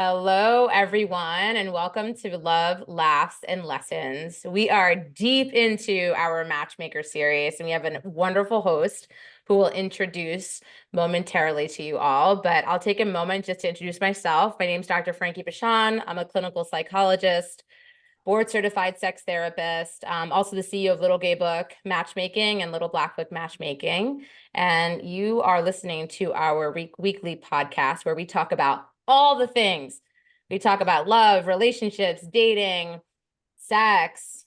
Hello, everyone, and welcome to Love, Laughs, and Lessons. We are deep into our Matchmaker series, and we have a wonderful host who will introduce momentarily to you all. But I'll take a moment just to introduce myself. My name is Dr. Frankie Bashan. I'm a clinical psychologist, board-certified sex therapist, also the CEO of Little Gay Book Matchmaking and Little Black Book Matchmaking. And you are listening to our weekly podcast where we talk about all the things. We talk about love, relationships, dating, sex,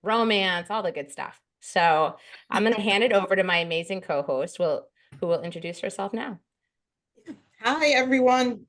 romance, all the good stuff. So I'm going to hand it over to my amazing co-host, who will introduce herself now. Hi, everyone.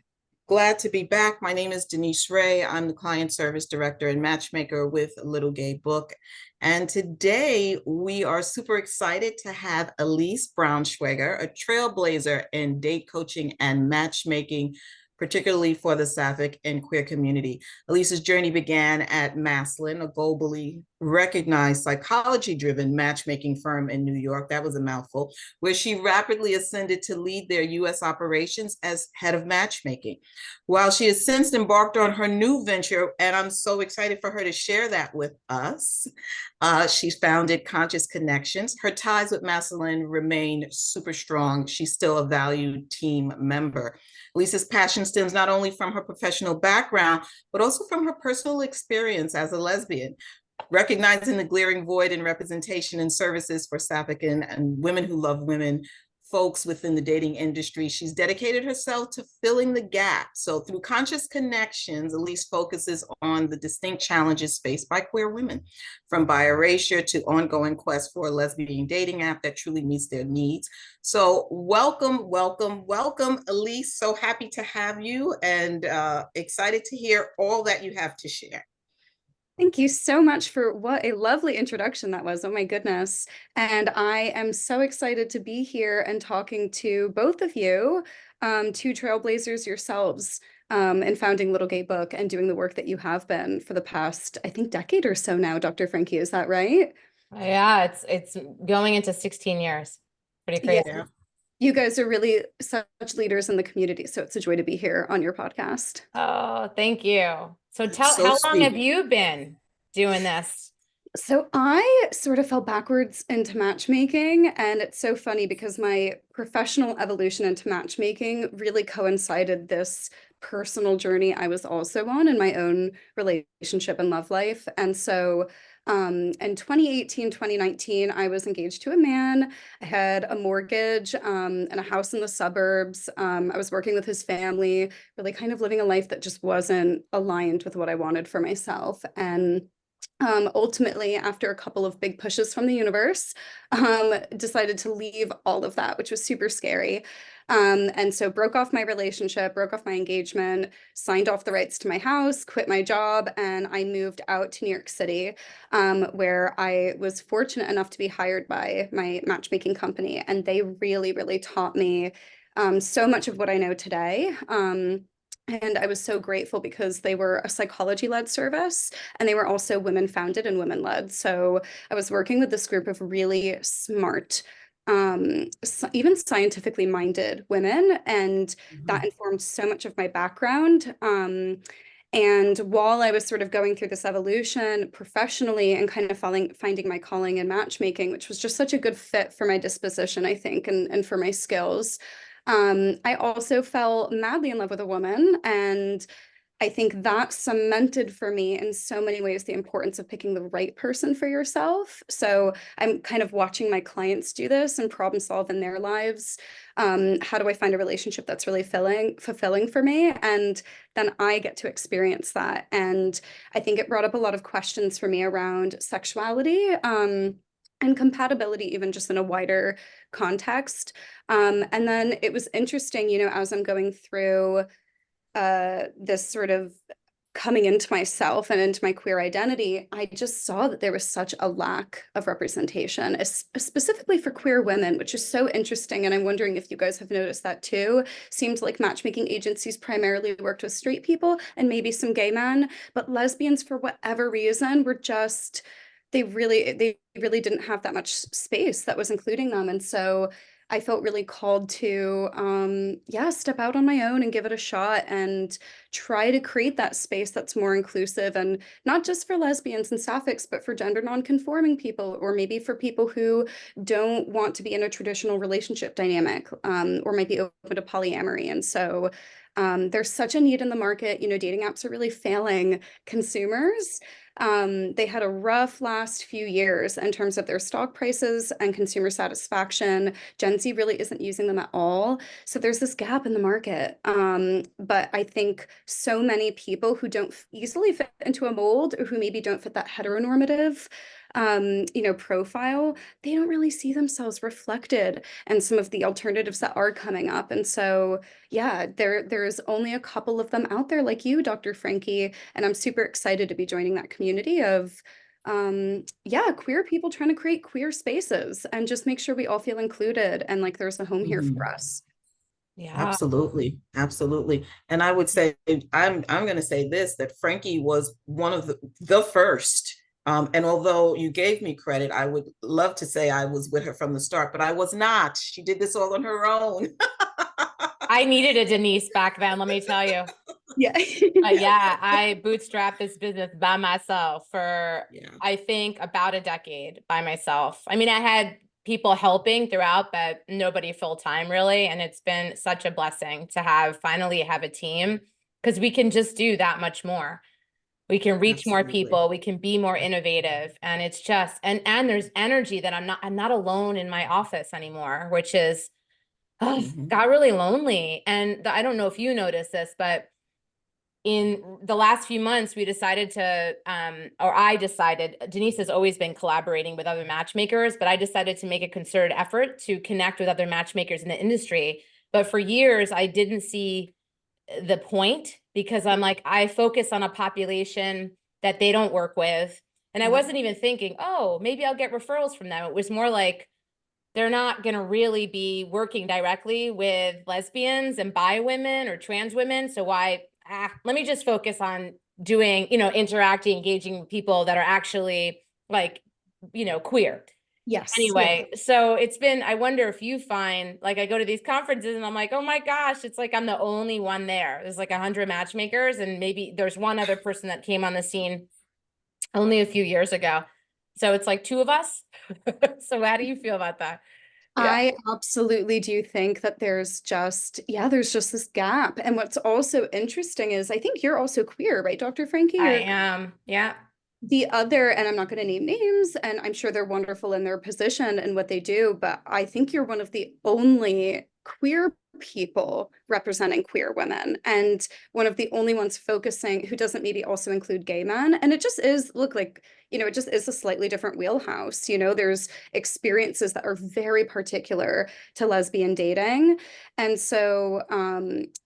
Glad to be back. My name is Denise Ray. I'm the Client Service Director and Matchmaker with Little Gay Book. And today we are super excited to have Elise Braunschweiger, a trailblazer in date coaching and matchmaking, particularly for the sapphic and queer community. Elise's journey began at Maclynn, a globally recognized psychology-driven matchmaking firm in New York. That was a mouthful, where she rapidly ascended to lead their US operations as head of matchmaking. While she has since embarked on her new venture, and I'm so excited for her to share that with us, she's founded Conscious Connections. Her ties with Maclynn remain super strong. She's still a valued team member. Elise's passion stems not only from her professional background, but also from her personal experience as a lesbian. Recognizing the glaring void in representation and services for sapphic and women who love women, folks within the dating industry, she's dedicated herself to filling the gap. So through Conscious Connections, Elise focuses on the distinct challenges faced by queer women, from bi erasure to ongoing quest for a lesbian dating app that truly meets their needs. So welcome, welcome, welcome, Elise. So happy to have you and excited to hear all that you have to share. Thank you so much for what a lovely introduction that was. Oh my goodness. And I am so excited to be here and talking to both of you, two trailblazers yourselves, in founding Little Gay Book and doing the work that you have been for the past, I think, decade or so now, Dr. Frankie, is that right? Yeah, it's going into 16 years. Pretty crazy. Yeah. You guys are really such leaders in the community, so it's a joy to be here on your podcast. Oh, thank you. So how long have you been doing this? So I sort of fell backwards into matchmaking, and it's so funny because my professional evolution into matchmaking really coincided this personal journey I was also on in my own relationship and love life. And so in 2018, 2019, I was engaged to a man. I had a mortgage and a house in the suburbs. I was working with his family, really kind of living a life that just wasn't aligned with what I wanted for myself. And ultimately, after a couple of big pushes from the universe, decided to leave all of that, which was super scary. And so broke off my relationship, broke off my engagement, signed off the rights to my house, quit my job, and I moved out to New York City, where I was fortunate enough to be hired by my matchmaking company. And they really, really taught me so much of what I know today. And I was so grateful because they were a psychology-led service and they were also women-founded and women-led. So I was working with this group of really smart, even scientifically minded women, and that informed so much of my background. And while I was sort of going through this evolution professionally and kind of finding my calling in matchmaking, which was just such a good fit for my disposition, I think, and for my skills, I also fell madly in love with a woman, and I think that cemented for me in so many ways the importance of picking the right person for yourself. So I'm kind of watching my clients do this and problem solve in their lives. How do I find a relationship that's really fulfilling for me? And then I get to experience that. And I think it brought up a lot of questions for me around sexuality. And compatibility, even just in a wider context. And then it was interesting, you know, as I'm going through this sort of coming into myself and into my queer identity, I just saw that there was such a lack of representation, specifically for queer women, which is so interesting. And I'm wondering if you guys have noticed that too. Seems like matchmaking agencies primarily worked with straight people and maybe some gay men, but lesbians, for whatever reason, were just, they really didn't have that much space that was including them. And so I felt really called to, yeah, step out on my own and give it a shot and try to create that space that's more inclusive, and not just for lesbians and sapphics, but for gender non-conforming people, or maybe for people who don't want to be in a traditional relationship dynamic, or might be open to polyamory. And so there's such a need in the market. You know, dating apps are really failing consumers. They had a rough last few years in terms of their stock prices and consumer satisfaction. Gen Z really isn't using them at all. So there's this gap in the market. But I think so many people who don't easily fit into a mold, or who maybe don't fit that heteronormative you know, profile, they don't really see themselves reflected in some of the alternatives that are coming up. And so, yeah, there's only a couple of them out there like you, Dr. Frankie, and I'm super excited to be joining that community of yeah, queer people trying to create queer spaces and just make sure we all feel included and like there's a home here for us. Yeah. Absolutely, absolutely. And I would say I'm going to say this, that Frankie was one of the first. And although you gave me credit, I would love to say I was with her from the start, but I was not. She did this all on her own. I needed a Denise back then, let me tell you. Yeah. Yeah, I bootstrapped this business by myself for, Yeah. I think, about a decade by myself. I mean, I had people helping throughout, but nobody full time really. And it's been such a blessing to finally have a team, because we can just do that much more. We can reach more Absolutely. people, we can be more innovative. And it's just, and there's energy that I'm not alone in my office anymore, which is, got really lonely. And I don't know if you noticed this, but in the last few months, we decided to, or I decided, Denise has always been collaborating with other matchmakers, but I decided to make a concerted effort to connect with other matchmakers in the industry. But for years, I didn't see the point, because I'm like, I focus on a population that they don't work with. And I wasn't even thinking, oh, maybe I'll get referrals from them. It was more like, they're not going to really be working directly with lesbians and bi women or trans women. So let me just focus on doing, interacting, engaging with people that are actually like, queer. Yes. Anyway, so I wonder if you find, like, I go to these conferences and I'm like, oh my gosh, it's like I'm the only one there. There's like 100 matchmakers, and maybe there's one other person that came on the scene only a few years ago. So it's like two of us. So how do you feel about that? Yeah. I absolutely do think that there's just this gap. And what's also interesting is I think you're also queer, right, Dr. Frankie? I am. Yeah. The other, and I'm not going to name names, and I'm sure they're wonderful in their position and what they do, but I think you're one of the only queer people representing queer women, and one of the only ones focusing who doesn't maybe also include gay men. And it just is, look, like, it just is a slightly different wheelhouse. There's experiences that are very particular to lesbian dating. And so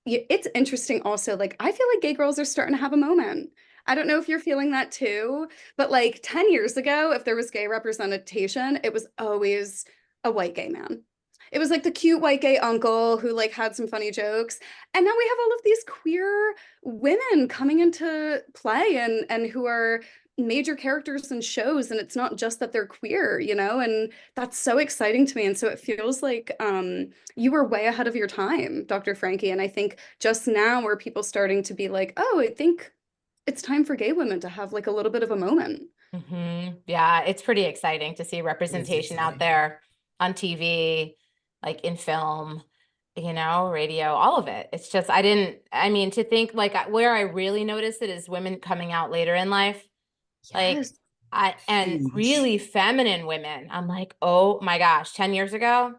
it's interesting also, like, I feel like gay girls are starting to have a moment. I don't know if you're feeling that too, but like 10 years ago, if there was gay representation, it was always a white gay man. It was like the cute white gay uncle who like had some funny jokes. And now we have all of these queer women coming into play and who are major characters in shows. And it's not just that they're queer, and that's so exciting to me. And so it feels like you were way ahead of your time, Dr. Frankie. And I think just now are people starting to be like, oh, I think it's time for gay women to have like a little bit of a moment. Yeah, it's pretty exciting to see representation out there on TV, like in film, radio, all of it. It's just, to think like where I really noticed it is women coming out later in life. Yes. And really feminine women. I'm like, oh my gosh, 10 years ago,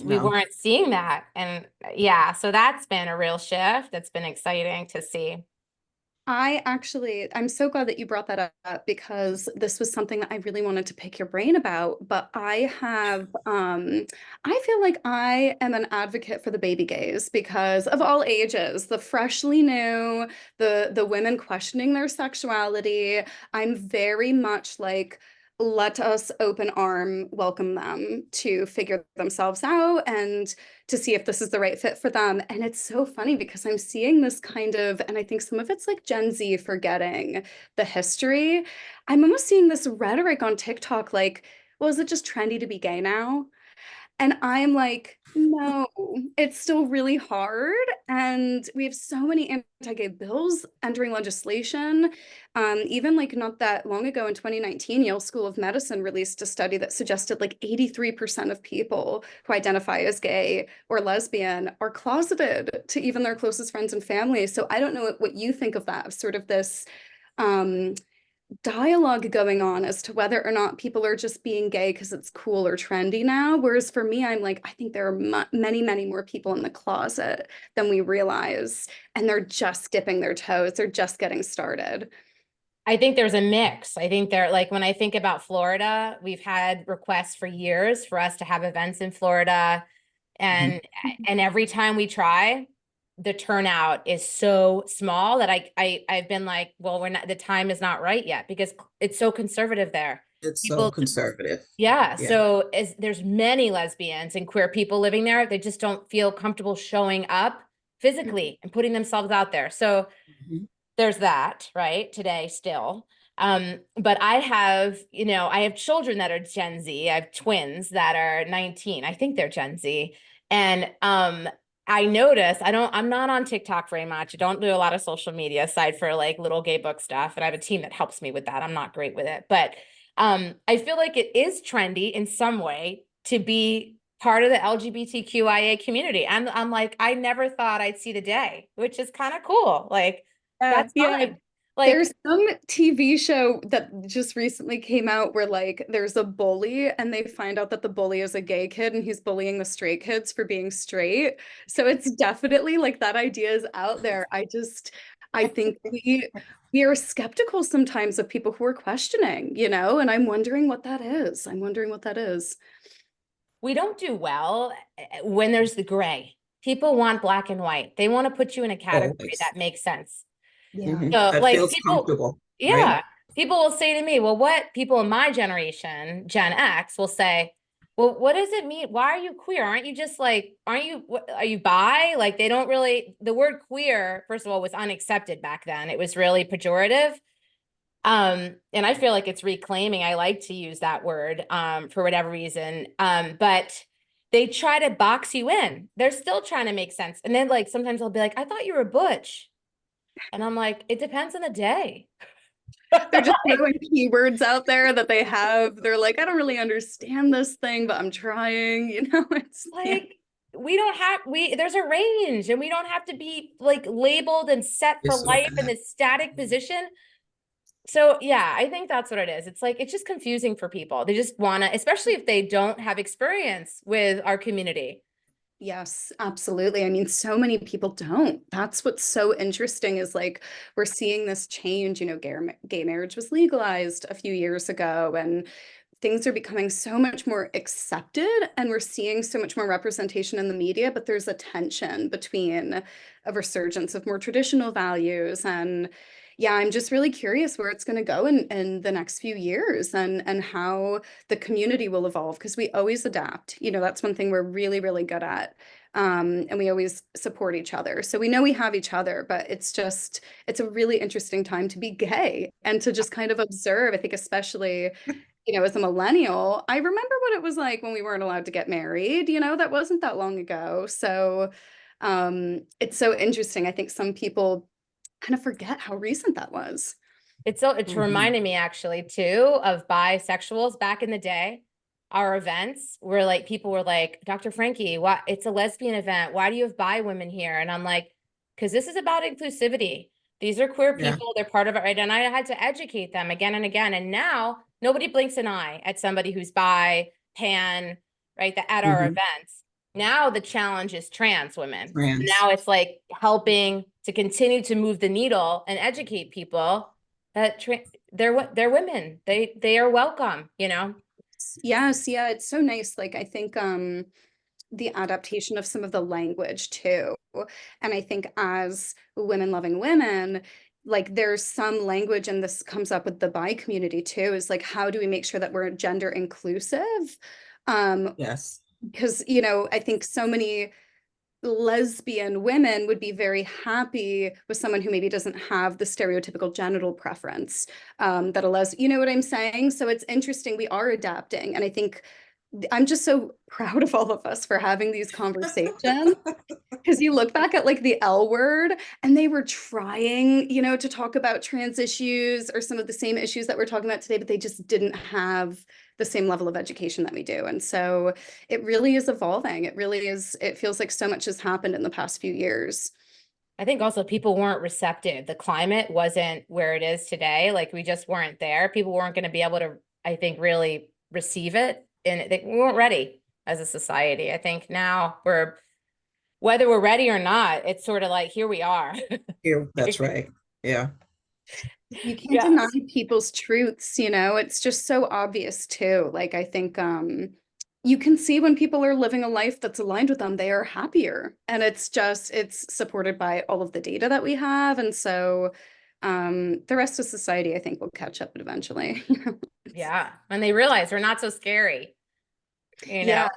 we weren't seeing that. And yeah, so that's been a real shift. That's been exciting to see. I'm so glad that you brought that up, because this was something that I really wanted to pick your brain about. But I feel like I am an advocate for the baby gays, because of all ages, the freshly new, the women questioning their sexuality. I'm very much like, let us open arm welcome them to figure themselves out and to see if this is the right fit for them. And it's so funny because I'm seeing this kind of, and I think some of it's like Gen Z forgetting the history. I'm almost seeing this rhetoric on TikTok like, well, is it just trendy to be gay now? And I'm like, no, it's still really hard. And we have so many anti-gay bills entering legislation. Even like not that long ago in 2019, Yale School of Medicine released a study that suggested like 83% of people who identify as gay or lesbian are closeted to even their closest friends and family. So I don't know what you think of that, sort of this um, dialogue going on as to whether or not people are just being gay because it's cool or trendy now. Whereas for me, I'm like, I think there are many, many more people in the closet than we realize. And they're just dipping their toes. They're just getting started. I think there's a mix. I think there, like when I think about Florida, we've had requests for years for us to have events in Florida. And every time we try, the turnout is so small that I've been like, well, we're not, the time is not right yet because it's so conservative there. It's so People, conservative. yeah. Yeah. So there's many lesbians and queer people living there. They just don't feel comfortable showing up physically and putting themselves out there. So Mhm. there's that, right? Today still. But I have, I have children that are Gen Z. I have twins that are 19. I think they're Gen Z. And I notice I'm not on TikTok very much. I don't do a lot of social media aside for like little gay book stuff. And I have a team that helps me with that. I'm not great with it. But I feel like it is trendy in some way to be part of the LGBTQIA community. I'm like, I never thought I'd see the day, which is kind of cool. Like, that's Yeah. fine. Like, There's some TV show that just recently came out where like there's a bully and they find out that the bully is a gay kid and he's bullying the straight kids for being straight. So it's definitely like that idea is out there. I think we are skeptical sometimes of people who are questioning, and I'm wondering what that is. I'm wondering what that is. we don't do well when there's the gray. People want black and white. They want to put you in a category Always. that makes sense. Yeah. So That like feels people, comfortable, right? yeah, people will say to me, well, what people in my generation, Gen X, will say, well, what does it mean? Why are you queer? Aren't you just like, are you bi? Like they don't really, the word queer, first of all, was unaccepted back then. It was really pejorative. And I feel like it's reclaiming. I like to use that word, for whatever reason. But they try to box you in. They're still trying to make sense. And then like, sometimes they'll be like, I thought you were butch. And I'm like, it depends on the day. They're just Like, throwing keywords out there that they have. They're like, I don't really understand this thing, but I'm trying, it's yeah. like there's a range and we don't have to be like labeled and set for It's life in this static position. So yeah, I think that's what it is. It's like, it's just confusing for people. They just want to, especially if they don't have experience with our community. Yes, absolutely. I mean, so many people don't. That's what's so interesting is like we're seeing this change. Gay marriage was legalized a few years ago, and things are becoming so much more accepted, and we're seeing so much more representation in the media, but there's a tension between a resurgence of more traditional values. And yeah, I'm just really curious where it's going to go in the next few years and how the community will evolve because we always adapt. That's one thing we're really, really good at. And we always support each other. So we know we have each other, but it's a really interesting time to be gay and to just kind of observe. I think especially, as a millennial, I remember what it was like when we weren't allowed to get married. That wasn't that long ago. So it's so interesting. I think some people kind of forget how recent that was. It's Mhm. reminding me actually too of bisexuals back in the day. Our events were like, people were like, Dr. Frankie, why it's a lesbian event. Why do you have bi women here? And I'm like, because this is about inclusivity. These are queer Yeah. people. They're part of it. Right? And I had to educate them again and again. And now nobody blinks an eye at somebody who's bi, pan, right? At our Mhm. events. Now the challenge is trans women. Trans. Now it's like helping to continue to move the needle and educate people that they're women. They are welcome, Yes, yeah, it's so nice. Like I think the adaptation of some of the language too. And I think as women loving women, like there's some language, and this comes up with the bi community too, is like how do we make sure that we're gender inclusive? Yes. Because I think so many lesbian women would be very happy with someone who maybe doesn't have the stereotypical genital preference that a you know what I'm saying? So it's interesting. We are adapting. And I think I'm just so proud of all of us for having these conversations. Because you look back at like the L word, and they were trying, you know, to talk about trans issues or some of the same issues that we're talking about today, but they just didn't have the same level of education that we do. And so it really is evolving. It really is. It feels like so much has happened in the past few years. I think also people weren't receptive. The climate wasn't where it is today. Like we just weren't there. People weren't going to be able to, I think, really receive it. And we weren't ready as a society. I think now whether we're ready or not, it's sort of like, here we are. Yeah, that's right. Yeah. You can't Yeah. deny people's truths, you know, it's just so obvious too. Like I think you can see when people are living a life that's aligned with them, they are happier. And it's supported by all of the data that we have. And so the rest of society, I think, will catch up eventually. Yeah. And they realize we're not so scary, you know? Yeah.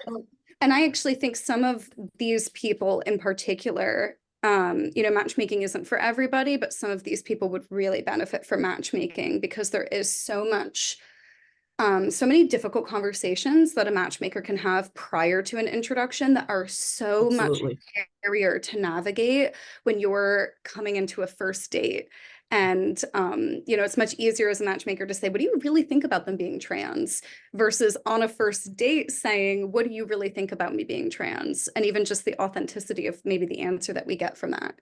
And I actually think some of these people in particular, you know, matchmaking isn't for everybody, but some of these people would really benefit from matchmaking because there is so much, so many difficult conversations that a matchmaker can have prior to an introduction that are so much Absolutely. scarier to navigate when you're coming into a first date. And, you know, it's much easier as a matchmaker to say, what do you really think about them being trans? Versus on a first date saying, what do you really think about me being trans? And even just the authenticity of maybe the answer that we get from that.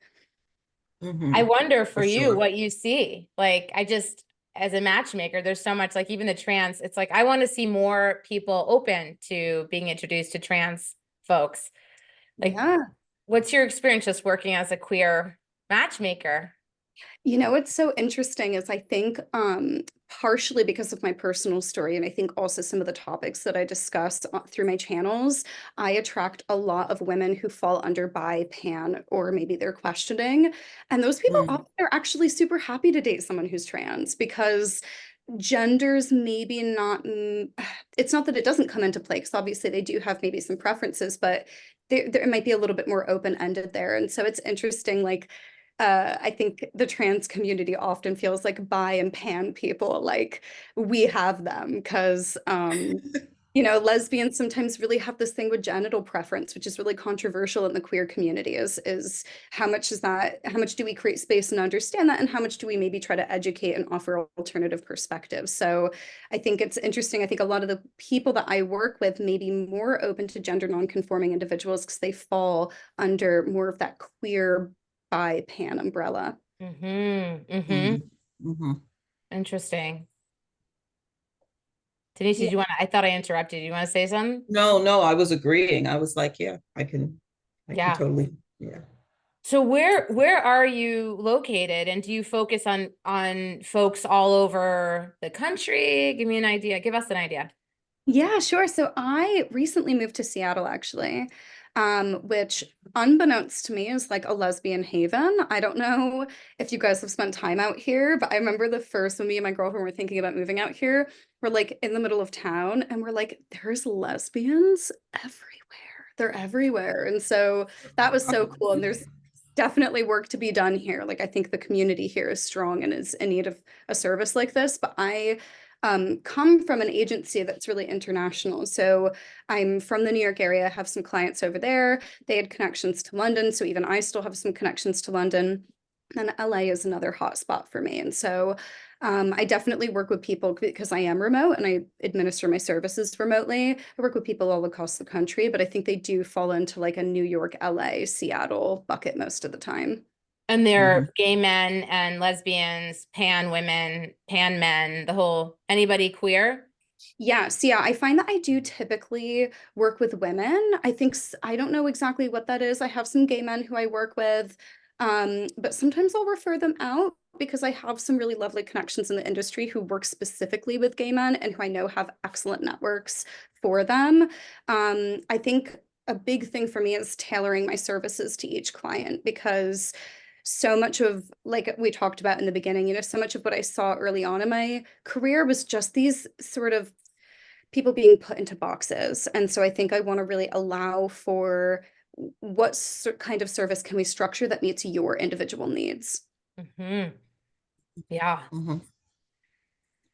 I wonder for For you sure. what you see. Like, as a matchmaker, there's so much, like even the trans, it's like, I want to see more people open to being introduced to trans folks. Like, Yeah. what's your experience just working as a queer matchmaker? You know, what's so interesting is I think partially because of my personal story, and I think also some of the topics that I discuss through my channels, I attract a lot of women who fall under bi, pan, or maybe they're questioning. And those people Mm. often are actually super happy to date someone who's trans because genders maybe not, it's not that it doesn't come into play, because obviously they do have maybe some preferences, but there might be a little bit more open-ended there. And so it's interesting, like, I think the trans community often feels like bi and pan people, like we have them because, you know, lesbians sometimes really have this thing with genital preference, which is really controversial in the queer community is how much is that, how much do we create space and understand that? And how much do we maybe try to educate and offer alternative perspectives? So I think it's interesting. I think a lot of the people that I work with may be more open to gender nonconforming individuals because they fall under more of that queer by pan umbrella. Mm-hmm. Mm-hmm. Mhm. Mhm. Interesting. Denise, Yeah. did you want to, I thought I interrupted. You want to say something? No, no, I was agreeing. I was like, yeah, I can Yeah. totally, yeah. So where are you located, and do you focus on folks all over the country? Give me an idea. Give us an idea. Yeah, sure. So I recently moved to Seattle actually, which unbeknownst to me is like a lesbian haven. I don't know if you guys have spent time out here, but I remember the first when me and my girlfriend were thinking about moving out here, we're like in the middle of town and we're like, there's lesbians everywhere. They're everywhere. And so that was so cool. And there's definitely work to be done here. Like I think the community here is strong and is in need of a service like this, but I come from an agency that's really international. So I'm from the New York area, have some clients over there. They had connections to London. So even I still have some connections to London. And LA is another hotspot for me. And so I definitely work with people because I am remote and I administer my services remotely. I work with people all across the country, but I think they do fall into like a New York, LA, Seattle bucket most of the time. And Mhm. they're gay men and lesbians, pan women, pan men, the whole anybody queer. Yes, yeah, I find that I do typically work with women. I think I don't know exactly what that is. I have some gay men who I work with, but sometimes I'll refer them out because I have some really lovely connections in the industry who work specifically with gay men and who I know have excellent networks for them. I think a big thing for me is tailoring my services to each client because so much of, like we talked about in the beginning, you know, so much of what I saw early on in my career was just these sort of people being put into boxes. And so I think I want to really allow for what kind of service can we structure that meets your individual needs. Mm-hmm. Yeah. Mhm.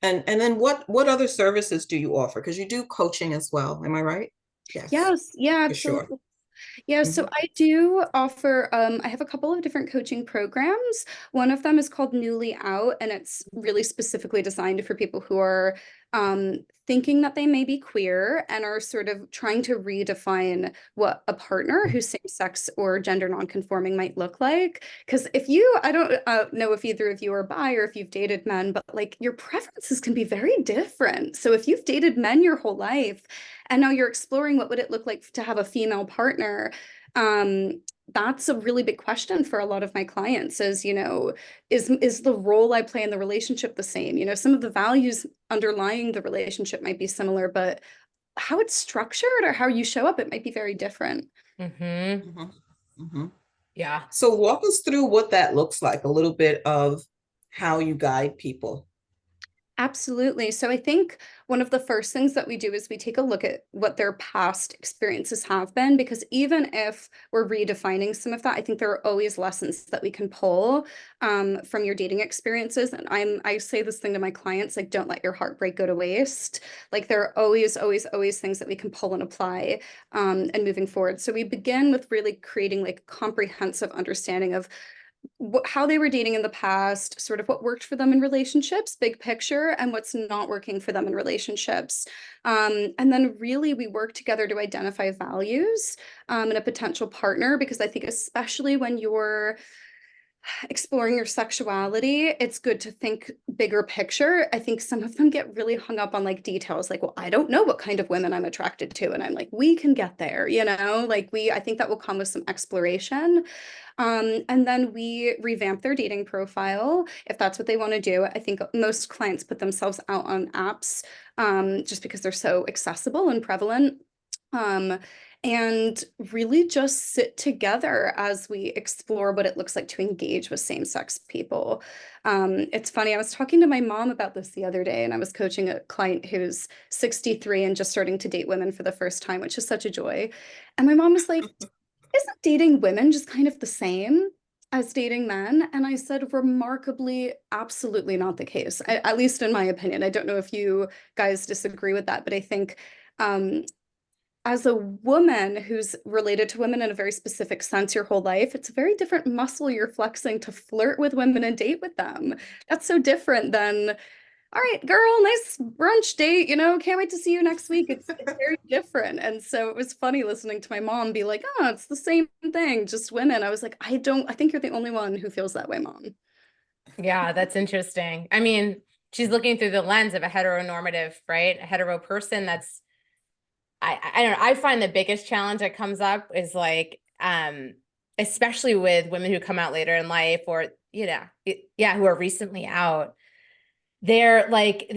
And then what other services do you offer? Because you do coaching as well. Am I right? Yes, Yes, yeah, for sure. absolutely. Yeah, so Mhm. I do offer, I have a couple of different coaching programs. One of them is called Newly Out, and it's really specifically designed for people who are thinking that they may be queer and are sort of trying to redefine what a partner who's same-sex or gender non-conforming might look like. Because I don't know if either of you are bi or if you've dated men, but like your preferences can be very different. So if you've dated men your whole life and now you're exploring what would it look like to have a female partner, um, that's a really big question for a lot of my clients is, is the role I play in the relationship the same? Some of the values underlying the relationship might be similar, but how it's structured or how you show up, it might be very different. Mm-hmm. Mhm. Mhm. Yeah. So walk us through what that looks like, a little bit of how you guide people. Absolutely. So I think one of the first things that we do is we take a look at what their past experiences have been, because even if we're redefining some of that, I think there are always lessons that we can pull from your dating experiences. And I say this thing to my clients, like, don't let your heartbreak go to waste. Like there are always, always, always things that we can pull and apply and moving forward. So we begin with really creating like comprehensive understanding of how they were dating in the past, sort of what worked for them in relationships, big picture, and what's not working for them in relationships. And then really we work together to identify values in a potential partner, because I think especially when you're exploring your sexuality, it's good to think bigger picture. I think some of them get really hung up on like details, like, well, I don't know what kind of women I'm attracted to. And I'm like, we can get there, I think that will come with some exploration. And then we revamp their dating profile if that's what they want to do. I think most clients put themselves out on apps just because they're so accessible and prevalent. Um, and really just sit together as we explore what it looks like to engage with same-sex people. It's funny, I was talking to my mom about this the other day, and I was coaching a client who's 63 and just starting to date women for the first time, which is such a joy. And my mom was like, isn't dating women just kind of the same as dating men? And I said, remarkably, absolutely not the case, at least in my opinion. I don't know if you guys disagree with that, but I think um, as a woman who's related to women in a very specific sense your whole life, it's a very different muscle you're flexing to flirt with women and date with them. That's so different than, all right, girl, nice brunch date, can't wait to see you next week. It's very different. And so it was funny listening to my mom be like, oh, it's the same thing, just women. I was like, I think you're the only one who feels that way, mom. Yeah, that's interesting. I mean, she's looking through the lens of a heteronormative, right? A hetero person that's I don't know. I find the biggest challenge that comes up is like, especially with women who come out later in life or, who are recently out. They're like,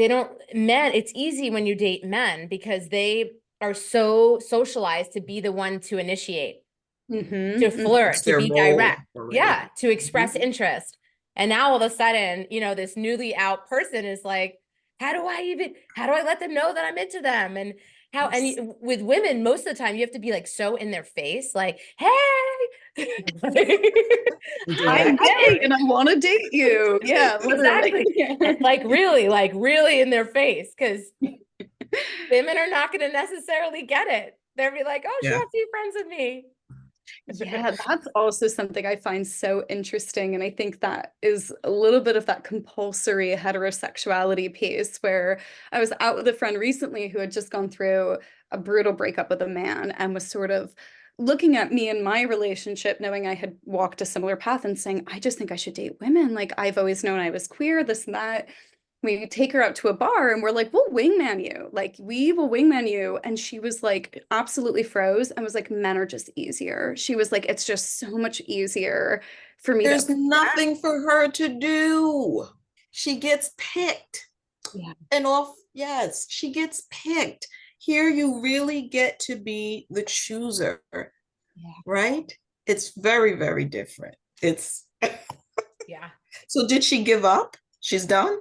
men, it's easy when you date men because they are so socialized to be the one to initiate, to It's flirt, to their be role direct. already. Yeah, to express Mhm. interest. And now all of a sudden, this newly out person is like, how do I let them know that I'm into them? And Yes. with women, most of the time you have to be like so in their face, like, hey, I'm Direct, gay right? and I want to date you. Yeah, literally. exactly. And like really in their face, because women are not going to necessarily get it. They'll be like, oh, she Yeah. wants to be friends with me. Yeah, that's also something I find so interesting. And I think that is a little bit of that compulsory heterosexuality piece where I was out with a friend recently who had just gone through a brutal breakup with a man and was sort of looking at me and my relationship, knowing I had walked a similar path and saying, I just think I should date women. Like I've always known I was queer, this and that. We take her out to a bar and we're like, we'll wingman you. Like, we will wingman you. And she was like, absolutely froze and was like, men are just easier. She was like, it's just so much easier for me to. There's nothing for her to do. She gets picked. Yeah. And off, yes, she gets picked. Here you really get to be the chooser, Yeah. right? It's very, very different. It's Yeah. so did she give up? She's done?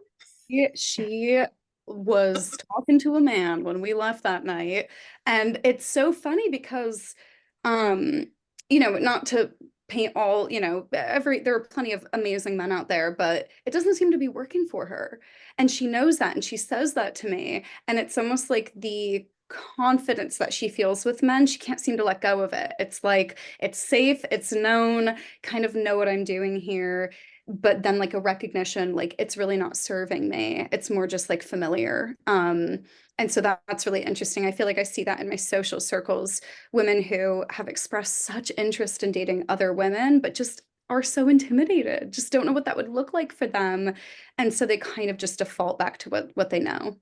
She was talking to a man when we left that night. And it's so funny because, um, not to paint all, you know, there are plenty of amazing men out there, but it doesn't seem to be working for her. And she knows that, and she says that to me. And it's almost like the confidence that she feels with men, she can't seem to let go of it. It's like, it's safe, it's known, kind of know what I'm doing here. But then like a recognition, like it's really not serving me. It's more just like familiar. And so that's really interesting. I feel like I see that in my social circles, women who have expressed such interest in dating other women, but just are so intimidated, just don't know what that would look like for them. And so they kind of just default back to what they know.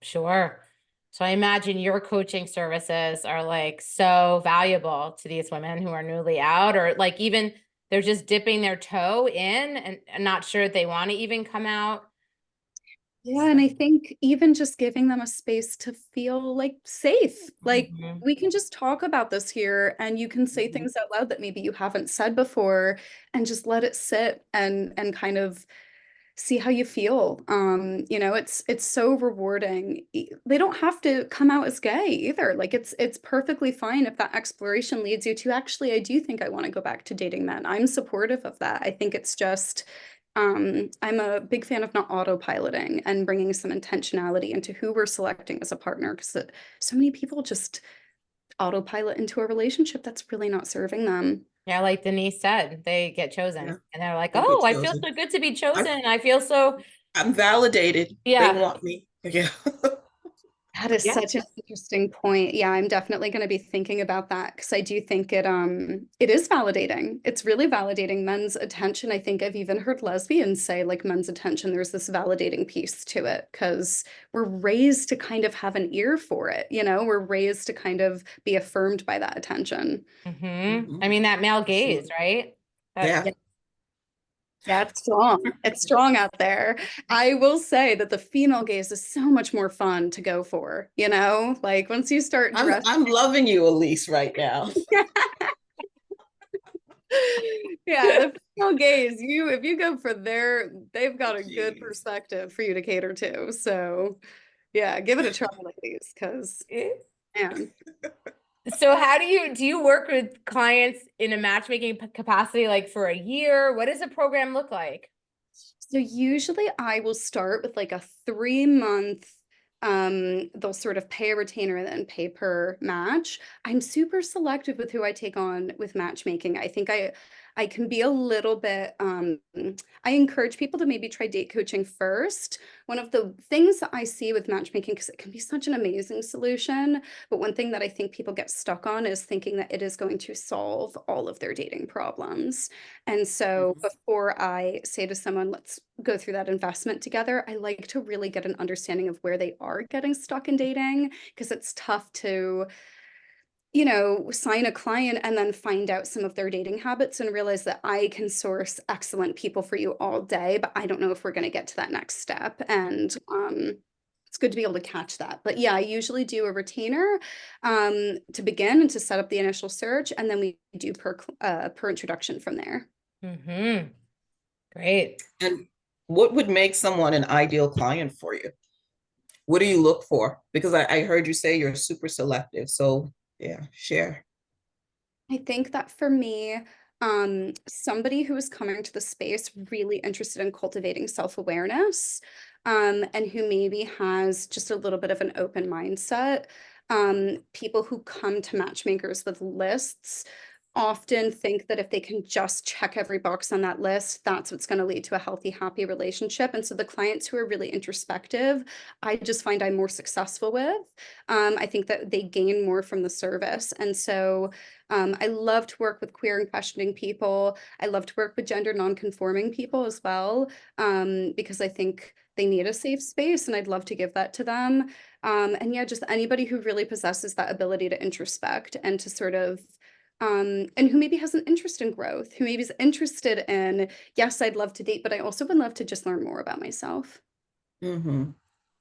Sure. So I imagine your coaching services are like so valuable to these women who are newly out, or like even they're just dipping their toe in and not sure if they want to even come out. Yeah, and I think even just giving them a space to feel like safe, like we can just talk about this here and you can say things out loud that maybe you haven't said before and just let it sit and kind of see how you feel. You know, it's so rewarding. They don't have to come out as gay either. Like it's perfectly fine if that exploration leads you to actually, I do think I want to go back to dating men. I'm supportive of that. I think it's just I'm a big fan of not autopiloting and bringing some intentionality into who we're selecting as a partner, because so many people just autopilot into a relationship that's really not serving them. Yeah, like Denise said, they get chosen Yeah, and they're like, they get oh, I feel chosen. so good to be chosen. I feel so, I'm validated. They yeah. want me. Yeah. That is Yeah. such an interesting point. Yeah, I'm definitely going to be thinking about that because I do think it is validating. It's really validating men's attention. I think I've even heard lesbians say like men's attention, there's this validating piece to it because we're raised to kind of have an ear for it, you know, we're raised to kind of be affirmed by that attention. I mean, that male gaze, Absolutely. right? Yeah. Yeah, it's strong. It's strong out there. I will say that the female gaze is so much more fun to go for, you know? Like once you start dressing. I'm loving you, Elise, right now. Yeah, the female gaze, if you go for they've got a good Jeez. perspective for you to cater to. So yeah, give it a try, ladies, because man. So how do you work with clients in a matchmaking capacity, like for a year? What does a program look like? So usually I will start with like a 3 month, they'll sort of pay a retainer and then pay per match. I'm super selective with who I take on with matchmaking. I think I can be a little bit, I encourage people to maybe try date coaching first. One of the things that I see with matchmaking, because it can be such an amazing solution, but one thing that I think people get stuck on is thinking that it is going to solve all of their dating problems. And so before I say to someone, let's go through that investment together, I like to really get an understanding of where they are getting stuck in dating, because it's tough to, you know, sign a client and then find out some of their dating habits and realize that I can source excellent people for you all day, but I don't know if we're going to get to that next step. And it's good to be able to catch that. But yeah, I usually do a retainer to begin and to set up the initial search, and then we do per introduction from there. Great. And what would make someone an ideal client for you? What do you look for? Because I heard you say you're super selective. So yeah, share. I think that for me, somebody who is coming to the space really interested in cultivating self-awareness, and who maybe has just a little bit of an open mindset. People who come to matchmakers with lists often think that if they can just check every box on that list, that's what's going to lead to a healthy, happy relationship. And so the clients who are really introspective, I just find I'm more successful with. I think that they gain more from the service. And so I love to work with queer and questioning people. I love to work with gender nonconforming people as well, because I think they need a safe space and I'd love to give that to them. And yeah, just anybody who really possesses that ability to introspect and to sort of and who maybe has an interest in growth, who maybe is interested in, yes, I'd love to date, but I also would love to just learn more about myself. Mm-hmm.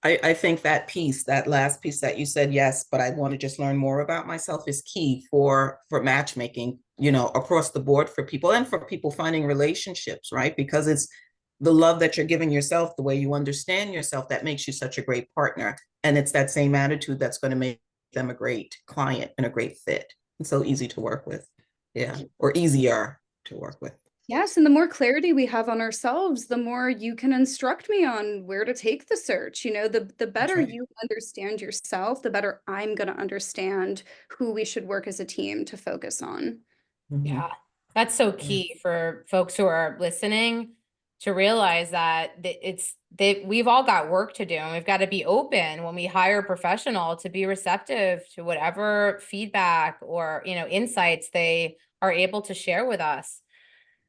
I think that piece, that last piece that you said, yes, but I want to just learn more about myself, is key for matchmaking, you know, across the board for people and for people finding relationships, right? Because it's the love that you're giving yourself, the way you understand yourself, that makes you such a great partner. And it's that same attitude that's going to make them a great client and a great fit. It's so easy to work with. Yeah, or easier to work with. Yes, and the more clarity we have on ourselves, the more you can instruct me on where to take the search. You know, the That's better right. you understand yourself, the better I'm going to understand who we should work as a team to focus on. Mhm. Yeah, that's so Yeah. key for folks who are listening to realize that we've all got work to do, and we've got to be open when we hire a professional to be receptive to whatever feedback or, insights they are able to share with us.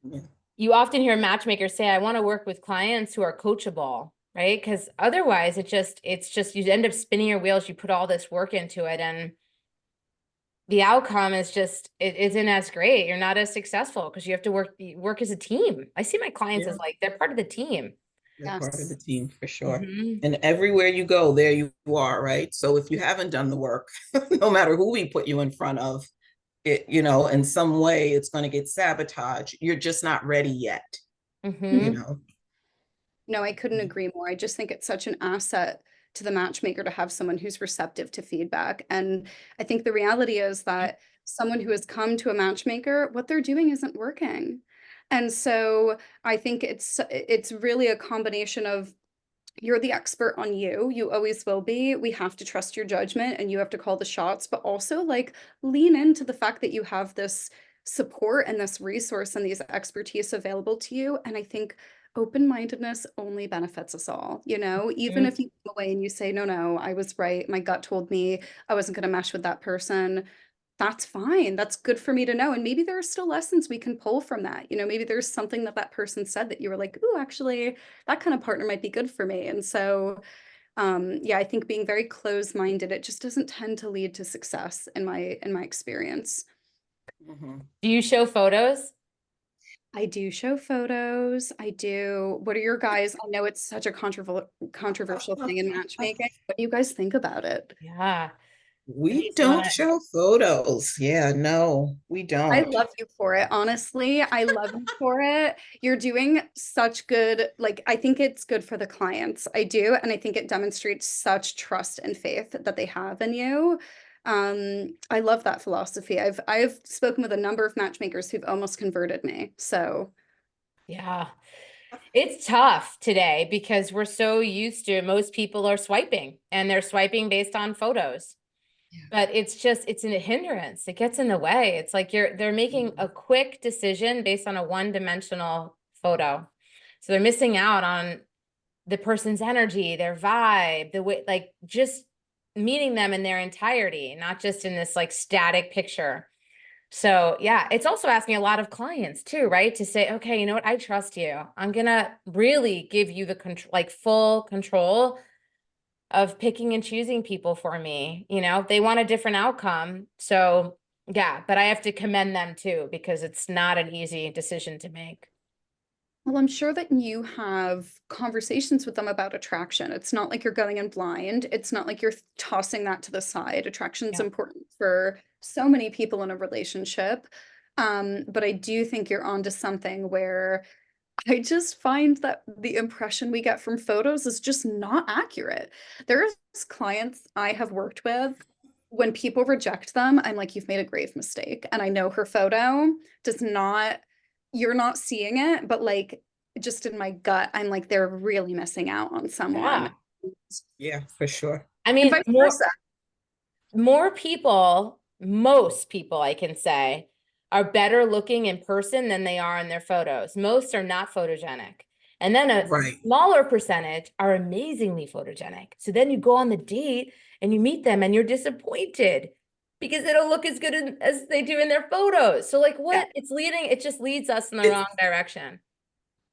Yeah. You often hear matchmakers say, I want to work with clients who are coachable, right? Because otherwise it's just you end up spinning your wheels, you put all this work into it, and the outcome is just it isn't as great. You're not as successful because you have to work as a team. I see my clients Yeah. as like they're part of the team. They're part of the Yes. team for sure. Mhm. And everywhere you go, there you are, right? So if you haven't done the work, no matter who we put you in front of, it, in some way it's going to get sabotaged. You're just not ready yet, you Mhm. know. No, I couldn't agree more. I just think it's such an asset to the matchmaker to have someone who's receptive to feedback. And I think the reality is that someone who has come to a matchmaker, what they're doing isn't working. And so I think it's really a combination of you're the expert on you. You always will be. We have to trust your judgment and you have to call the shots, but also like lean into the fact that you have this support and this resource and these expertise available to you. And I think open-mindedness only benefits us all, even Mhm. if you come away and you say, no, no, I was right. My gut told me I wasn't going to mesh with that person. That's fine. That's good for me to know. And maybe there are still lessons we can pull from that. Maybe there's something that that person said that you were like, ooh, actually, that kind of partner might be good for me. And so, yeah, I think being very closed-minded, it just doesn't tend to lead to success in my experience. Mhm. Do you show photos? I do show photos. I do. What are your guys? I know it's such a controversial thing in matchmaking. What do you guys think about it? Yeah. We Denise, you don't wanna show photos. Yeah, no, we I don't. love you for it. Honestly, I love you for it. You're doing such good, like, I think it's good for the clients. I do. And I think it demonstrates such trust and faith that they have in you. I love that philosophy. I've spoken with a number of matchmakers who've almost converted me. So Yeah. It's tough today because we're so used to most people are swiping and they're swiping based on photos. But it's a hindrance. It gets in the way. It's like they're making a quick decision based on a one-dimensional photo. So they're missing out on the person's energy, their vibe, the way, like just meeting them in their entirety, not just in this like static picture. So yeah, it's also asking a lot of clients too, right? To say, okay, you know what? I trust you. I'm gonna really give you the control, like full control of picking and choosing people for me. They want a different outcome. So yeah, but I have to commend them too, because it's not an easy decision to make. well, I'm sure that you have conversations with them about attraction. It's not like you're going in blind. It's not like you're tossing that to the side. Attraction's Yeah. important for so many people in a relationship. But I do think you're onto something where I just find that the impression we get from photos is just not accurate. There's clients I have worked with, when people reject them, I'm like, you've made a grave mistake. And I know her photo does not, you're not seeing it, but like just in my gut, I'm like, they're really missing out on someone. Yeah. Yeah, for sure. I And mean, vice more versa. more people, most people I can say, are better looking in person than they are in their photos. Most are not photogenic. And then a Right. smaller percentage are amazingly photogenic. So then you go on the date and you meet them and you're disappointed because they don't look as good as they do in their photos. So like Yeah. what? It just leads us in the It's wrong direction.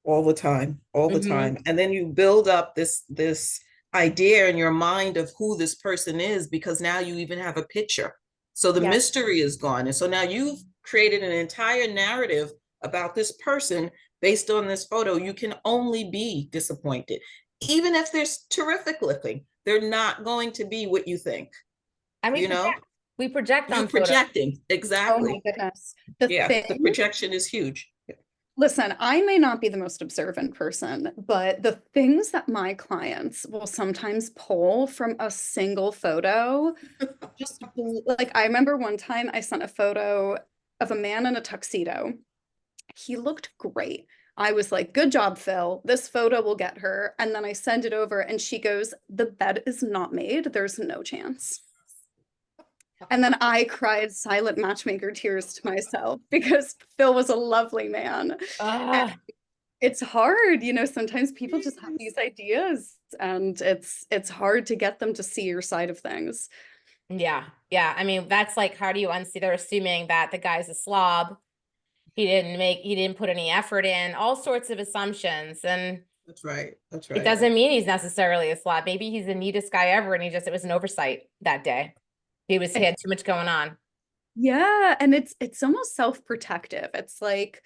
all the time, all the Hmm. time. And then you build up this idea in your mind of who this person is because now you even have a picture. So the Yes. mystery is gone. And so now you've created an entire narrative about this person based on this photo. You can only be disappointed. Even if they're terrific looking, they're not going to be what you think, And you know? we project You're on photos. projecting. Oh my Exactly. goodness. The Yeah, the thing projection is huge. Listen, I may not be the most observant person, but the things that my clients will sometimes pull from a single photo, like I remember one time I sent a photo of a man in a tuxedo. He looked great. I was like, good job, Phil. This photo will get her. And then I send it over and she goes, the bed is not made. There's no chance. And then I cried silent matchmaker tears to myself because Phil was a lovely man. And it's hard, you know, sometimes people just have these ideas and it's hard to get them to see your side of things. Yeah. Yeah. I mean, that's like, how do you unsee? They're assuming that the guy's a slob. He didn't put any effort in, all sorts of assumptions. And That's right. That's it right. doesn't mean he's necessarily a slob. Maybe he's the neatest guy ever and it was an oversight that day. He had too much going on. Yeah, and it's almost self-protective. It's like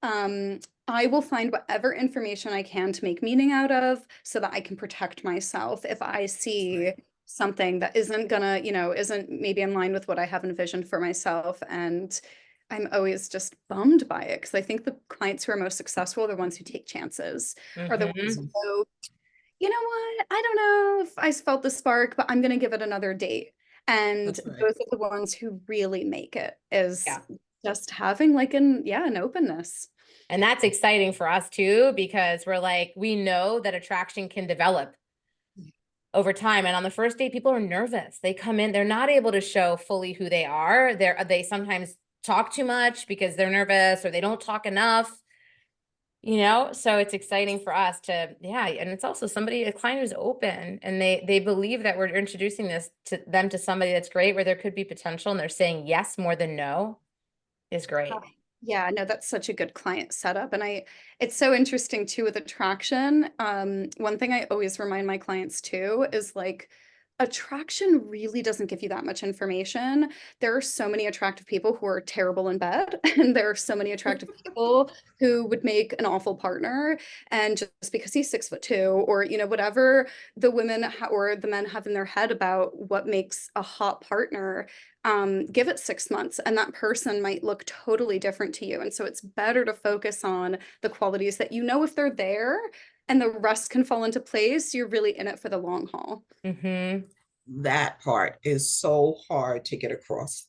I will find whatever information I can to make meaning out of so that I can protect myself if I see something that isn't gonna, you know, isn't maybe in line with what I have envisioned for myself. And I'm always just bummed by it because I think the clients who are most successful are the ones who take chances, are the ones who go, you know what, I don't know if I felt the spark, but I'm gonna give it another date. And That's right. those are the ones who really make it, is Yeah. just having like an openness. And that's exciting for us too, because we're like, we know that attraction can develop over time. And on the first date, people are nervous. They come in, they're not able to show fully who they are. They sometimes talk too much because they're nervous or they don't talk enough, you know? So it's exciting for us to, yeah. And it's also a client who's open and they believe that we're introducing this to them to somebody that's great, where there could be potential, and they're saying yes more than no is great. Yeah, no, that's such a good client setup. And it's so interesting too with attraction. One thing I always remind my clients too is like, attraction really doesn't give you that much information. There are so many attractive people who are terrible in bed, and there are so many attractive people who would make an awful partner. And just because he's 6'2", or you know, whatever the women or the men have in their head about what makes a hot partner, give it 6 months and that person might look totally different to you. And so it's better to focus on the qualities that, you know, if they're there, and the rest can fall into place, you're really in it for the long haul. That part is so hard to get across.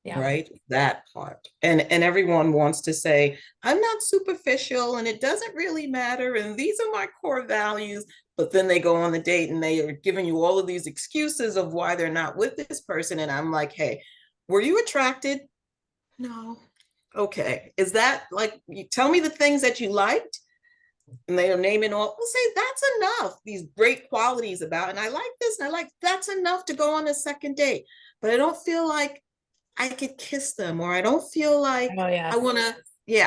Yeah. Right? That part. And everyone wants to say, I'm not superficial and it doesn't really matter. And these are my core values. But then they go on the date and they are giving you all of these excuses of why they're not with this person. And I'm like, hey, were you attracted? No. Okay. Is that like, you tell me the things that you liked? And they are naming all, we'll say that's enough. These great qualities about, and I like this, and I like, that's enough to go on a second date. But I don't feel like I could kiss them, or I don't feel like I want to,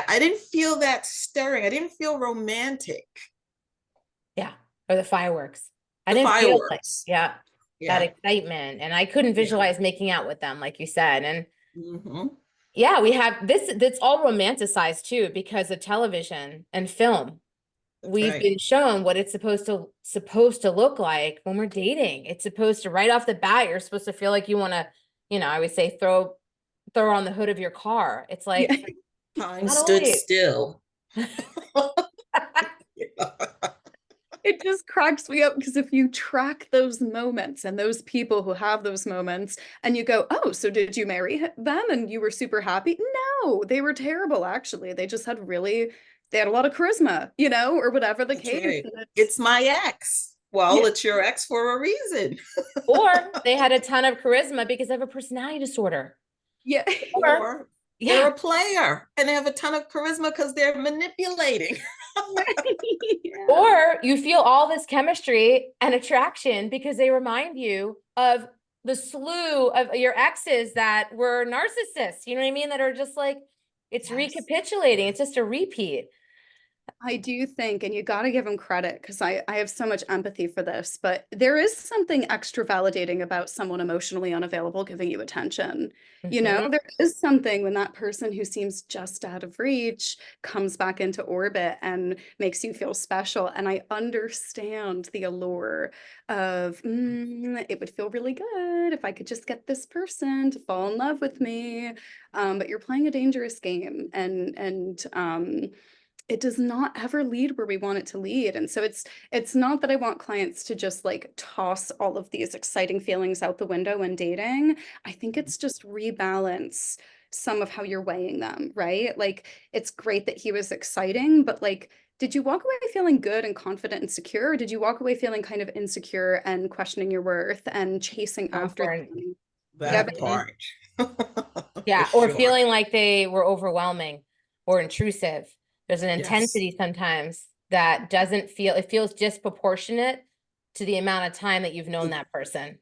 I didn't feel that stirring. I didn't feel romantic. Yeah. Or the fireworks. I didn't feel like, that excitement. And I couldn't visualize making out with them, like you said. And yeah, we have this, that's all romanticized too, because of television and film. We've been shown what it's supposed to look like when we're dating. It's supposed to, right off the bat, you're supposed to feel like you want to, you know, I would say throw on the hood of your car. It's like time stood still. It just cracks me up because if you track those moments and those people who have those moments and you go, oh, so did you marry them and you were super happy? No, they were terrible, actually. They just had they had a lot of charisma, you know, or whatever the case. Right. It's my ex. Well, it's your ex for a reason. Or they had a ton of charisma because they have a personality disorder. Yeah. Or they're a player and they have a ton of charisma because they're manipulating. Or you feel all this chemistry and attraction because they remind you of the slew of your exes that were narcissists, you know what I mean? That are just like, it's recapitulating. It's just a repeat. I do think, and you got to give them credit because I have so much empathy for this, but there is something extra validating about someone emotionally unavailable giving you attention. You know, there is something when that person who seems just out of reach comes back into orbit and makes you feel special. And I understand the allure of, it would feel really good if I could just get this person to fall in love with me. But you're playing a dangerous game, and it does not ever lead where we want it to lead. And so it's not that I want clients to just like toss all of these exciting feelings out the window when dating. I think it's just rebalance some of how you're weighing them, right? Like, it's great that he was exciting, but like, did you walk away feeling good and confident and secure? Or did you walk away feeling kind of insecure and questioning your worth and chasing after Important. them? Yeah, That but part. For Yeah, or sure. feeling like they were overwhelming or intrusive. There's an Yes. intensity sometimes that doesn't feel, it feels disproportionate to the amount of time that you've known that person.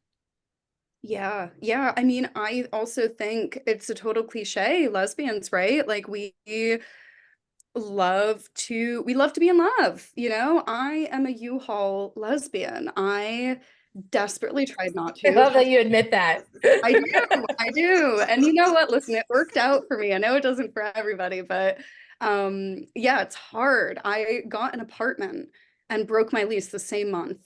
yeah, yeah. I mean, I also think it's a total cliche, lesbians, right? Like we love to be in love, you know? I am a U-Haul lesbian. I desperately tried not I to. love that you admit that. I do, I do. And you know what? Listen, it worked out for me. I know it doesn't for everybody, but yeah, it's hard. I got an apartment and broke my lease the same month.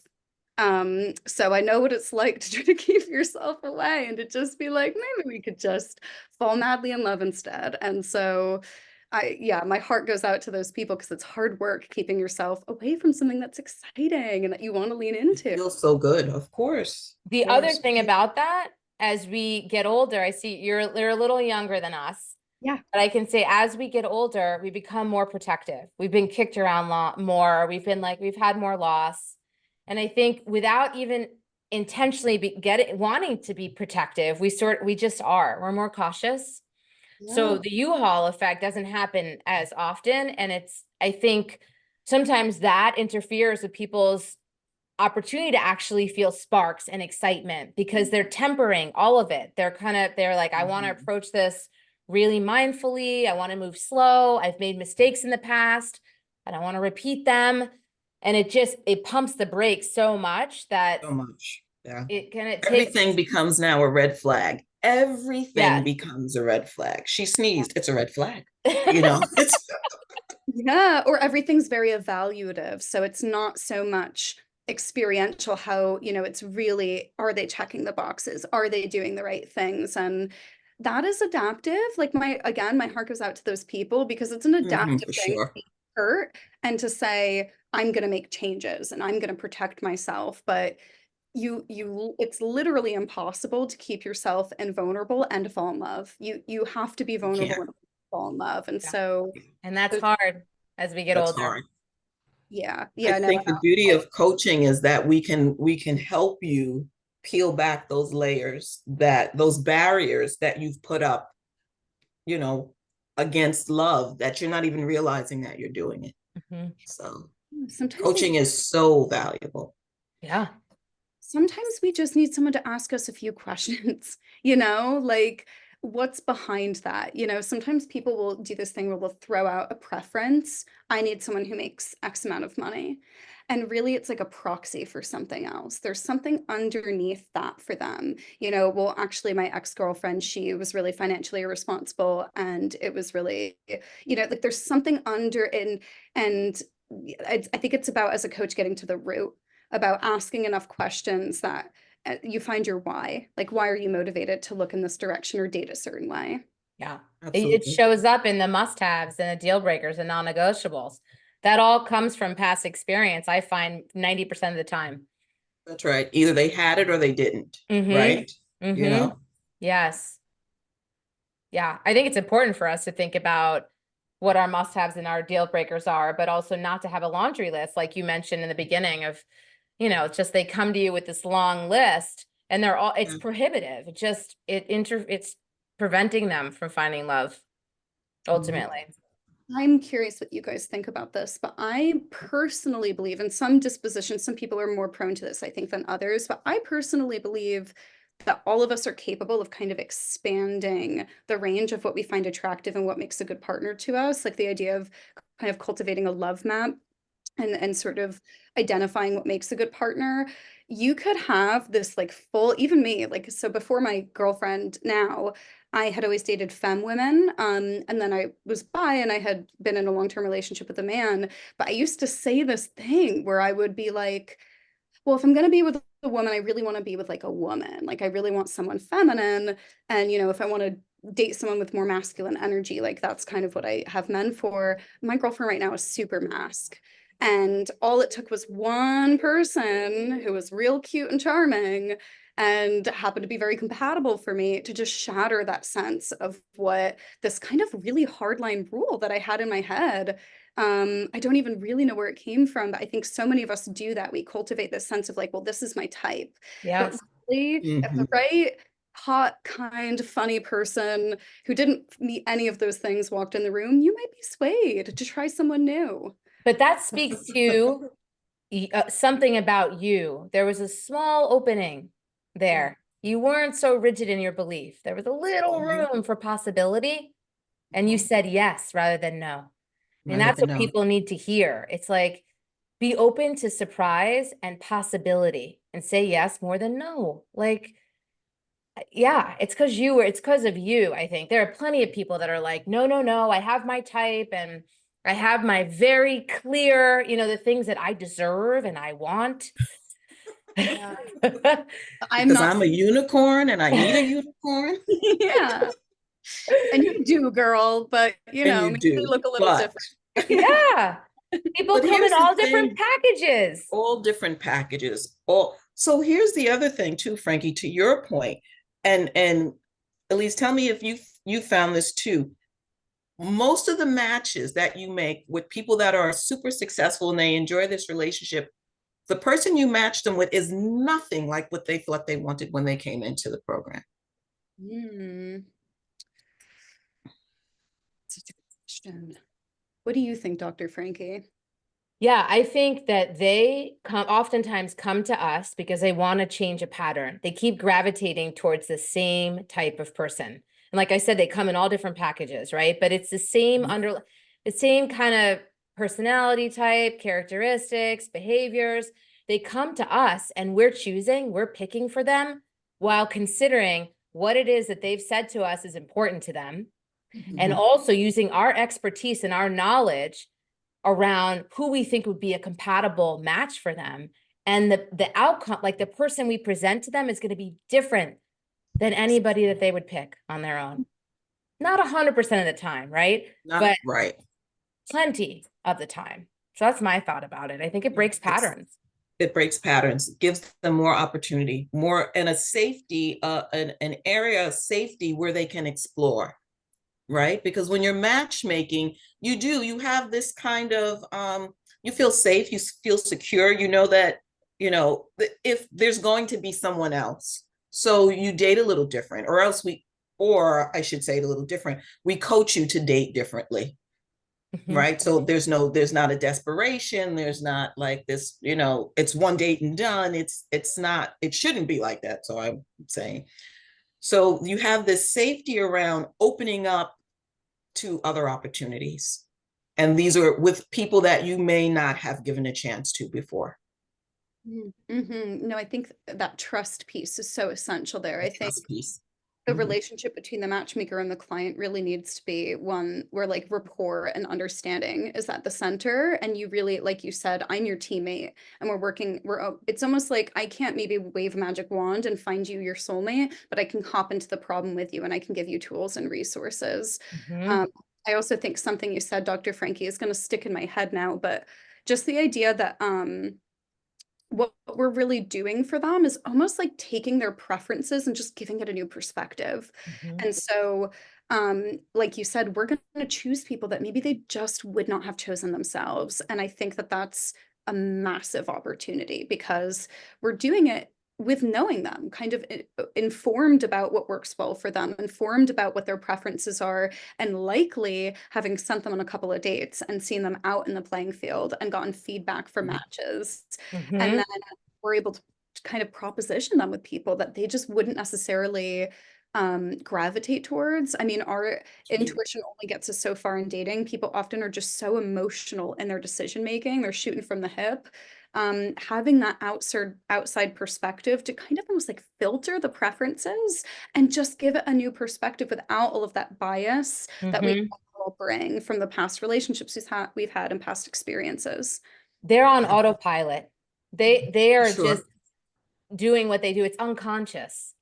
So I know what it's like to try to keep yourself away and to just be like, maybe we could just fall madly in love instead. And so yeah, my heart goes out to those people because it's hard work keeping yourself away from something that's exciting and that you want to lean It into. feels so good. Of course. The Of other course. thing about that, as we get older, I see you're a little younger than us, Yeah. but I can say as we get older, we become more protective. We've been kicked around more. We've been like, we've had more loss. And I think without even intentionally wanting to be protective, we just are. We're more cautious. So Yeah. the U-Haul effect doesn't happen as often. And I think sometimes that interferes with people's opportunity to actually feel sparks and excitement because they're tempering all of it. They're like, I want to Mhm. approach this really mindfully. I want to move slow. I've made mistakes in the past. I don't want to repeat them. And it pumps the brakes so much that So much. Yeah. it kind of takes, Everything becomes now a red flag. Everything yes. becomes a red flag. She sneezed. It's a red flag. You know, it's Yeah, or everything's very evaluative. So it's not so much experiential how, it's really, are they checking the boxes? Are they doing the right things? And that is adaptive. Like again, my heart goes out to those people because it's an adaptive for thing to sure. be hurt and to say, I'm going to make changes and I'm going to protect myself. But it's literally impossible to keep yourself invulnerable and to fall in love. You have to be You vulnerable can't. and fall in love. And Yeah. so And that's there's hard as we get That's older. hard. yeah, I yeah, no. think the beauty of coaching is that we can help you peel back those layers, that those barriers that you've put up, you know, against love, that you're not even realizing that you're doing it. Mhm. So Sometimes coaching is so valuable. Yeah. sometimes we just need someone to ask us a few questions, like what's behind that? Sometimes people will do this thing where they'll throw out a preference. I need someone who makes X amount of money. And really, it's like a proxy for something else. There's something underneath that for them. Well, actually, my ex-girlfriend, she was really financially irresponsible. And it was really, like there's something under and I think it's about, as a coach, getting to the root, about asking enough questions that you find your why. Like, why are you motivated to look in this direction or date a certain way? Yeah. It Absolutely. shows up in the must-haves and the deal breakers and non-negotiables. That all comes from past experience, I find 90% of the time. That's right. Either they had it or they didn't, Mm-hmm. right? You Mm-hmm. know, Yes. Yeah. I think it's important for us to think about what our must-haves and our deal breakers are, but also not to have a laundry list, like you mentioned in the beginning of, it's just they come to you with this long list and it's yeah. prohibitive. It's preventing them from finding love Mhm. ultimately. I'm curious what you guys think about this, but I personally believe in some dispositions, some people are more prone to this, I think, than others, but I personally believe that all of us are capable of kind of expanding the range of what we find attractive and what makes a good partner to us. Like the idea of kind of cultivating a love map and sort of identifying what makes a good partner. You could have this like full, even me, like, so before my girlfriend now, I had always dated femme women. And then I was bi and I had been in a long-term relationship with a man. But I used to say this thing where I would be like, well, if I'm going to be with a woman, I really want to be with like a woman. Like I really want someone feminine. And, if I want to date someone with more masculine energy, like that's kind of what I have men for. My girlfriend right now is super mask. And all it took was one person who was real cute and charming and happened to be very compatible for me, to just shatter that sense of what this kind of really hardline rule that I had in my head. I don't even really know where it came from, but I think so many of us do that. We cultivate this sense of like, well, this is my type. But Yes. really, if the Mhm. right hot, kind, funny person who didn't meet any of those things walked in the room, you might be swayed to try someone new. But that speaks to something about you. There was a small opening there. You weren't so rigid in your belief. There was a little room for possibility, and you said yes rather than no. And Rather that's than what no. people need to hear. It's like, be open to surprise and possibility and say yes more than no. Like, yeah, it's because of you, I think. There are plenty of people that are like, no, no, no, I have my type and I have my very clear, the things that I deserve and I want. Yeah. I'm Because not. I'm a unicorn and I need a unicorn. Yeah. And you do, girl, but And you maybe they do. look a little different. Yeah. People But come in here's the all different thing, packages. all different packages. So here's the other thing too, Frankie, to your point, and Elise, tell me if you found this too. Most of the matches that you make with people that are super successful and they enjoy this relationship, the person you match them with is nothing like what they thought they wanted when they came into the program. Hmm. Such a good question. What do you think, Dr. Frankie? Yeah, I think that they oftentimes come to us because they want to change a pattern. They keep gravitating towards the same type of person. And like I said, they come in all different packages, right? But it's the same the same kind of personality type, characteristics, behaviors. They come to us and we're picking for them while considering what it is that they've said to us is important to them. And also using our expertise and our knowledge around who we think would be a compatible match for them. And the outcome, like the person we present to them, is going to be different than anybody that they would pick on their own. Not 100% of the time, right? Not But right. plenty of the time. So that's my thought about it. I think it breaks patterns. It breaks patterns, gives them more opportunity, more and a safety, an area of safety where they can explore, right? Because when you're matchmaking, you have this kind of you feel safe, you feel secure, you know that if there's going to be someone else, so you date a little different, or I should say it a little different, we coach you to date differently, right? So there's not a desperation, there's not like this, it's one date and done. It's not, it shouldn't be like that. So I'm saying, so you have this safety around opening up to other opportunities. And these are with people that you may not have given a chance to before. No, I think that trust piece is so essential there. I think Piece. the relationship between the matchmaker and the client really needs to be one where like rapport and understanding is at the center. And you really, like you said, I'm your teammate and it's almost like I can't maybe wave a magic wand and find you your soulmate, but I can hop into the problem with you and I can give you tools and resources. I also think something you said, Dr. Frankie, is going to stick in my head now, but just the idea that what we're really doing for them is almost like taking their preferences and just giving it a new perspective. And so, like you said, we're going to choose people that maybe they just would not have chosen themselves. And I think that that's a massive opportunity because we're doing it with knowing them, kind of informed about what works well for them, informed about what their preferences are, and likely having sent them on a couple of dates and seen them out in the playing field and gotten feedback for matches. And then we're able to kind of proposition them with people that they just wouldn't necessarily gravitate towards. I mean, our intuition only gets us so far in dating. People often are just so emotional in their decision making. They're shooting from the hip. Having that outside perspective to kind of almost like filter the preferences and just give it a new perspective without all of that bias that we all bring from the past relationships we've had and past experiences. They're on autopilot. They are Sure. just doing what they do. It's unconscious.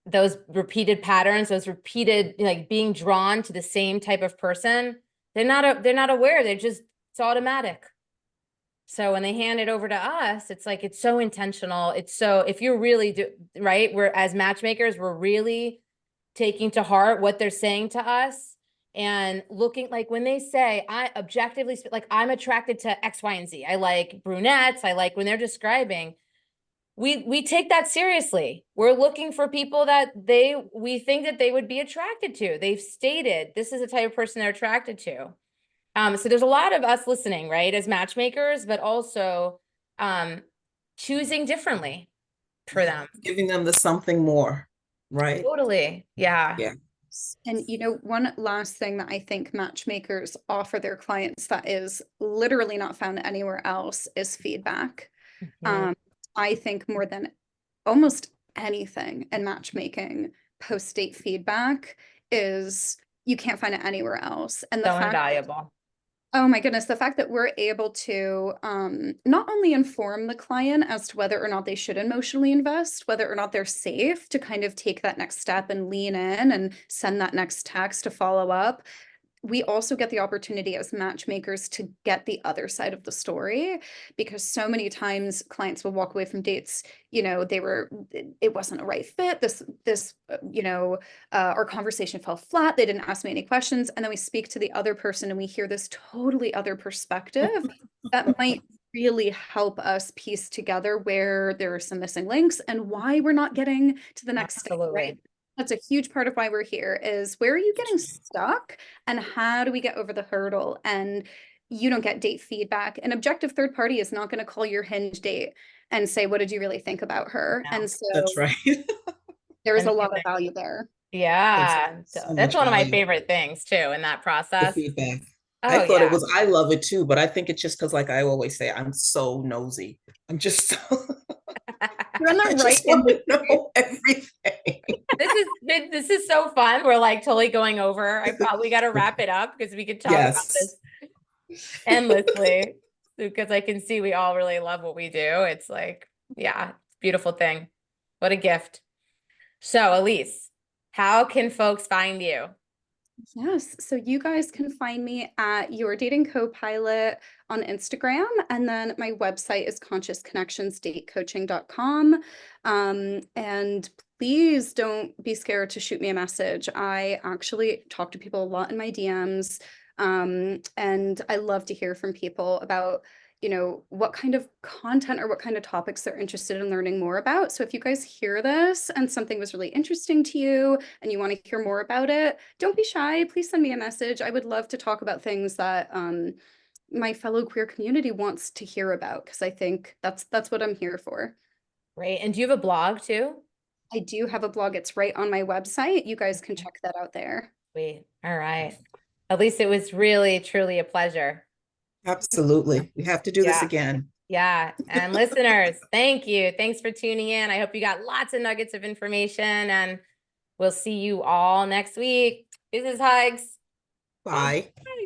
Those repeated patterns, those repeated like being drawn to the same type of person, they're not aware. It's automatic. So when they hand it over to us, it's like, it's so intentional. It's so, if you're really right, we're as matchmakers, we're really taking to heart what they're saying to us and looking, like when they say, I objectively, like I'm attracted to X, Y, and Z. I like brunettes. I like when they're describing, we take that seriously. We're looking for people that we think that they would be attracted to. They've stated this is the type of person they're attracted to. So there's a lot of us listening, right, as matchmakers, but also choosing differently for them. Giving them the something more, right? Totally. Yeah. Yeah. And one last thing that I think matchmakers offer their clients that is literally not found anywhere else is feedback. Mhm. I think more than almost anything in matchmaking, post-date feedback is you can't find it anywhere else. And the So fact invaluable. Oh my goodness, the fact that we're able to not only inform the client as to whether or not they should emotionally invest, whether or not they're safe to kind of take that next step and lean in and send that next text to follow up, we also get the opportunity as matchmakers to get the other side of the story, because so many times clients will walk away from dates, it wasn't a right fit. Our conversation fell flat. They didn't ask me any questions. And then we speak to the other person and we hear this totally other perspective that might really help us piece together where there are some missing links and why we're not getting to the next step, Absolutely. right? That's a huge part of why we're here is where are you getting stuck and how do we get over the hurdle? And you don't get date feedback. An objective third party is not going to call your Hinge date and say, what did you really think about her? No. And so That's right. there is a lot of Amazing. value there. Yeah. So That's much one of my value. favorite things too in that The process. feedback. I Oh thought it yeah. was, I love it too, but I think it's just because, like I always say, I'm so nosy. I'm just so, You're in I the right just want to industry. know everything. This is so fun. We're like totally going over. I probably got to wrap it up because we could talk about Yes. this endlessly because I can see we all really love what we do. It's like, yeah, it's a beautiful thing. What a gift. So, Elise, how can folks find you? Yes. So you guys can find me at Your Dating Co-Pilot on Instagram. And then my website is consciousneconnectionsdatecoaching.com. And please don't be scared to shoot me a message. I actually talk to people a lot in my DMs. And I love to hear from people about what kind of content or what kind of topics they're interested in learning more about. So if you guys hear this and something was really interesting to you and you want to hear more about it, don't be shy. Please send me a message. I would love to talk about things that my fellow queer community wants to hear about, because I think that's what I'm here for. Great. And do you have a blog too? I do have a blog. It's right on my website. You guys can check that out there. Sweet. All right. Elise, it was really, truly a pleasure. Absolutely. We have to do this Yeah. again. Yeah. And listeners, thank you. Thanks for tuning in. I hope you got lots of nuggets of information and we'll see you all next week. This is Hugs. Bye. Bye.